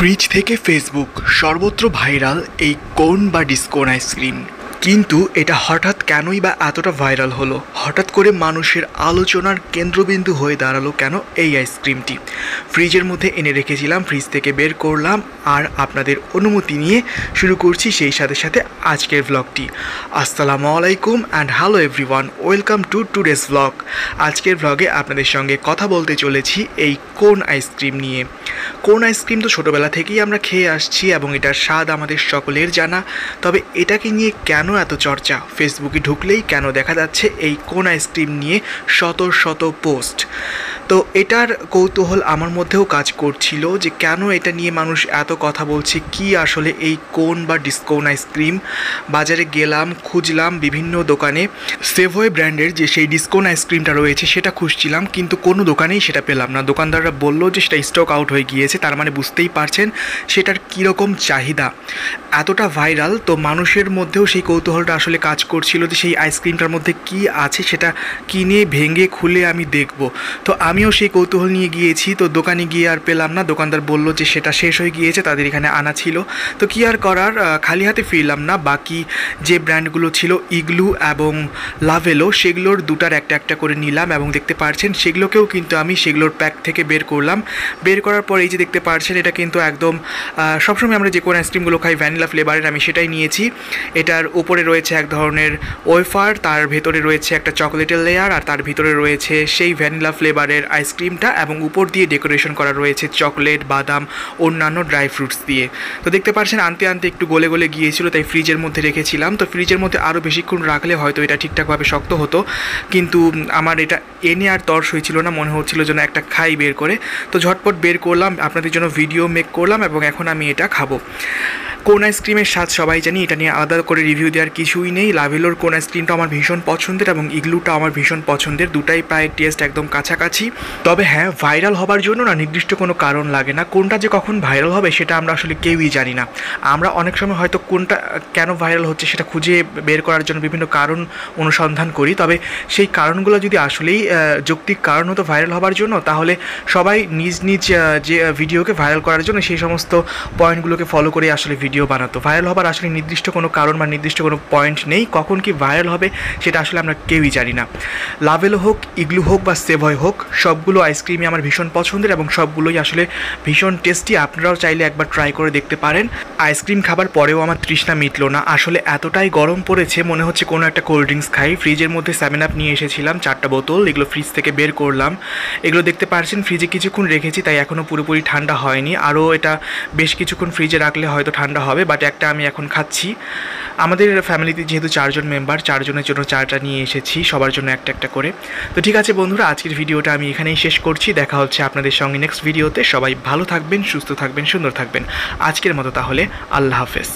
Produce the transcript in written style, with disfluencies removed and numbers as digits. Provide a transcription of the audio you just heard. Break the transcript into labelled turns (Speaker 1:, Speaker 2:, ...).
Speaker 1: Fridge থেকে Facebook সর্বত্র viral এই কোন বা ডিসকোন আইসক্রিম। কিন্তু এটা হঠাৎ কেনই বা এতটা ভাইরাল হলো, হঠাৎ করে মানুষের আলোচনার কেন্দ্রবিন্দু হয়ে দাঁড়ালো কেন এই আইসক্রিমটি? ফ্রিজের মধ্যে এনে রেখেছিলাম, ফ্রিজ থেকে বের করলাম আর আপনাদের অনুমতি নিয়ে শুরু করছি সেই সাথে সাথে আজকের ব্লগটি। আসসালামু আলাইকুম and hello everyone, welcome to today's blog. আজকের ব্লগে আপনাদের সঙ্গে কথা বলতে চলেছি এই কোন আইসক্রিম নিয়ে। কোন আইসক্রিম তো ছোটোবেলা থেকেই আমরা খেয়ে আসছি এবং এটার স্বাদ আমাদের সকলের জানা, তবে এটাকে নিয়ে কেন এত চর্চা? ফেসবুকে ঢুকলেই কেন দেখা যাচ্ছে এই কোন আইসক্রিম নিয়ে শত শত পোস্ট। তো এটার কৌতূহল আমার মধ্যেও কাজ করছিল যে কেন এটা নিয়ে মানুষ এত কথা বলছে, কি আসলে এই কোন বা ডিসকোন আইসক্রিম। বাজারে গেলাম, খুঁজলাম বিভিন্ন দোকানে, সেভয় ব্র্যান্ডের যে সেই ডিসকোন আইসক্রিমটা রয়েছে সেটা খুঁজছিলাম, কিন্তু কোনো দোকানেই সেটা পেলাম না। দোকানদাররা বললো যে সেটা স্টক আউট হয়ে গিয়েছে। তার মানে বুঝতেই পারছেন সেটার কীরকম চাহিদা, এতটা ভাইরাল। তো মানুষের মধ্যেও সেই কৌতূহলটা আসলে কাজ করছিল যে সেই আইসক্রিমটার মধ্যে কি আছে সেটা কিনে ভেঙে খুলে আমি দেখব। তো আমিও সেই কৌতূহল নিয়ে গিয়েছি। তো দোকানে গিয়ে আর পেলাম না, দোকানদার বলল যে সেটা শেষ হয়ে গিয়েছে, তাদের এখানে আনা ছিল। তো কী আর করার, খালি হাতে ফিরলাম না। বাকি যে ব্র্যান্ডগুলো ছিল ইগলু এবং লাভেলো, সেগুলোর দুটার একটা একটা করে নিলাম এবং দেখতে পারছেন সেগুলোকেও কিন্তু আমি সেগুলোর প্যাক থেকে বের করলাম। বের করার পর এই যে দেখতে পারছেন এটা কিন্তু একদম সবসময় আমরা যে কোন আইসক্রিমগুলো খাই ভ্যানিলা ফ্লেভারের, আমি সেটাই নিয়েছি। এটার উপরে রয়েছে এক ধরনের ওয়েফার, তার ভেতরে রয়েছে একটা চকলেটের লেয়ার, আর তার ভিতরে রয়েছে সেই ভ্যানিলা ফ্লেভারের আইসক্রিমটা এবং উপর দিয়ে ডেকোরেশন করা রয়েছে চকলেট, বাদাম, অন্যান্য ড্রাই ফ্রুটস দিয়ে। তো দেখতে পাচ্ছেন আনতে আনতে একটু গলে গলে গিয়েছিল, তাই ফ্রিজের মধ্যে রেখেছিলাম। তো ফ্রিজের মধ্যে আরও বেশিক্ষণ রাখলে হয়তো এটা ঠিকঠাকভাবে শক্ত হতো, কিন্তু আমার এটা এনে আর তর্স হয়েছিল না, মনে হচ্ছিল যেন একটা খাই বের করে। তো ঝটপট বের করলাম, আপনাদের জন্য ভিডিও মেক করলাম এবং এখন আমি এটা খাবো। কোন আইসক্রিমের স্বাদ সবাই জানি, এটা নিয়ে আলাদা করে রিভিউ দেওয়ার কিছুই নেই। লাভেলোর কোন আইসক্রিমটা আমার ভীষণ পছন্দের এবং ইগলুটা আমার ভীষণ পছন্দের, দুটাই প্রায় টেস্ট একদম কাছাকাছি। তবে হ্যাঁ, ভাইরাল হবার জন্য না নির্দিষ্ট কোনো কারণ লাগে না। কোনটা যে কখন ভাইরাল হবে সেটা আমরা আসলে কেউই জানি না। আমরা অনেক সময় হয়তো কোনটা কেন ভাইরাল হচ্ছে সেটা খুঁজে বের করার জন্য বিভিন্ন কারণ অনুসন্ধান করি, তবে সেই কারণগুলো যদি আসলেই যৌক্তিক কারণ হতো ভাইরাল হবার জন্য, তাহলে সবাই নিজ নিজ যে ভিডিওকে ভাইরাল করার জন্য সেই সমস্ত পয়েন্টগুলোকে ফলো করে আসলে ভিডিও বানাতো। ভাইরাল হবার আসলে নির্দিষ্ট কোনো কারণ বা নির্দিষ্ট কোনো পয়েন্ট নেই, কখন কি ভাইরাল হবে সেটা আসলে আমরা কেউই জানি না। লাভেলো হোক, ইগলু হোক বা সেভয় হোক, সবগুলো আইসক্রিমই আমার ভীষণ পছন্দের এবং সবগুলোই আসলে ভীষণ টেস্টি। আপনারাও চাইলে একবার ট্রাই করে দেখতে পারেন। আইসক্রিম খাবার পরেও আমার তৃষ্ণা মিটলো না, আসলে এতটাই গরম পড়েছে মনে হচ্ছে কোনো একটা কোল্ড ড্রিঙ্কস খাই। ফ্রিজের মধ্যে 7 আপ নিয়ে এসেছিলাম 4টা বোতল, এগুলো ফ্রিজ থেকে বের করলাম। এগুলো দেখতে পাচ্ছেন ফ্রিজে কিছুক্ষণ রেখেছি, তাই এখনও পুরোপুরি ঠান্ডা হয়নি, আরও এটা বেশ কিছুক্ষণ ফ্রিজে রাখলে হয়তো ঠান্ডা হবে, বাট একটা আমি এখন খাচ্ছি। আমাদের ফ্যামিলিতে যেহেতু 4 জন মেম্বার, 4 জনের জন্য 4টা নিয়ে এসেছি, সবার জন্য একটা একটা করে। তো ঠিক আছে বন্ধুরা, আজকের ভিডিওটা আমি এখানেই শেষ করছি। দেখা হচ্ছে আপনাদের সঙ্গে নেক্সট ভিডিওতে। সবাই ভালো থাকবেন, সুস্থ থাকবেন, সুন্দর থাকবেন। আজকের মতো তাহলে আল্লাহ হাফেজ।